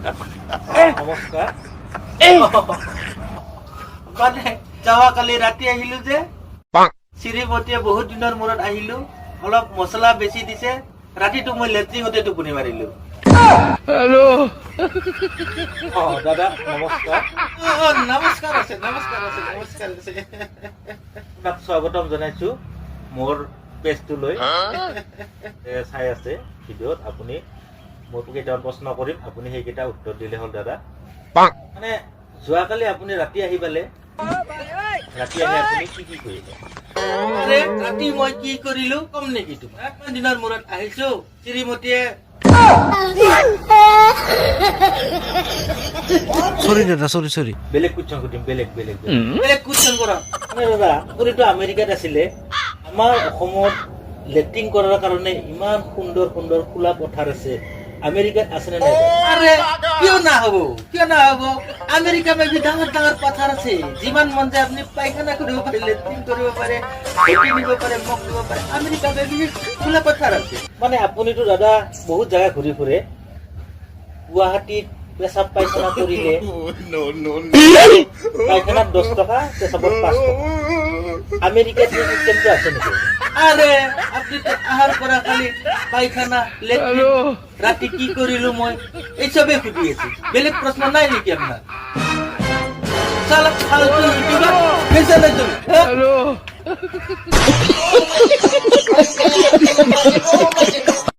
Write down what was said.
নমস্কাৰ মানে যোৱা কালি ৰাতি আহিলো যে শ্ৰীমতীয়ে বহুত দিনৰ মূৰত আহিলো অলপ মছলা বেছি দিছে ৰাতিটো মই লেট্ৰিনতে টোপনি মাৰিলো দাদা নমস্কাৰ নমস্কাৰ আছে আপোনাক স্বাগতম জনাইছো মোৰ পেজটো লৈ চাই আছে ভিডিঅ'ত আপুনি মই কেইটামান প্ৰশ্ন কৰিম আপুনি সেইকেইটা উত্তৰ দিলে হ'ল দাদা মানে যোৱাকালি আপুনি ৰাতি আহি পালে ৰাতি আহি আপুনি কি কৰিলে ৰাতি মই কি কৰিলো কম নেকি তোমাৰ ইমান দিনৰ মূৰত আহিছো শ্ৰীমতীয়ে সৰি দাদা সৰি বেলেগ কুৱেশ্যন সুধিম বেলেগ কুৱেশ্যন কৰা দাদা আপুনিতো আমেৰিকাত আছিলে আমাৰ অসমত লেট্ৰিন কৰাৰ কাৰণে ইমান সুন্দৰ সুন্দৰ খোলা পথাৰ আছে আমেৰিকাত আছে নে নাই আৰে কিয় না হ'ব আমেৰিকা মে ডাঙৰ ডাঙৰ পথাৰ আছে যিমান মন যায় আপুনি পায়খানা কৰিব পাৰে লেট্ৰিন কৰিব পাৰে খেতি নিব পাৰে মগ দিব পাৰে আমেৰিকা মে খোলা পথাৰ আছে মানে আপুনিতো দাদা বহুত জায়গা ঘূৰি ফুৰে গুৱাহাটীত পেচাব পায়খানা কৰিলে পায়খানাত 10 টকা পেচাবত 5 টকা আমেরিকাত সিস্টেমটো আছে নেকি আরে আপনি তো আহার করা খালি পায়খানা লেট্রিন রাতে কি করিলো মই এই সবে খুঁটিয়েছি বেলেগ প্রশ্ন নাই নাকি আপনার সালা ফালতু ইউটিউবার ফেসে না তুমি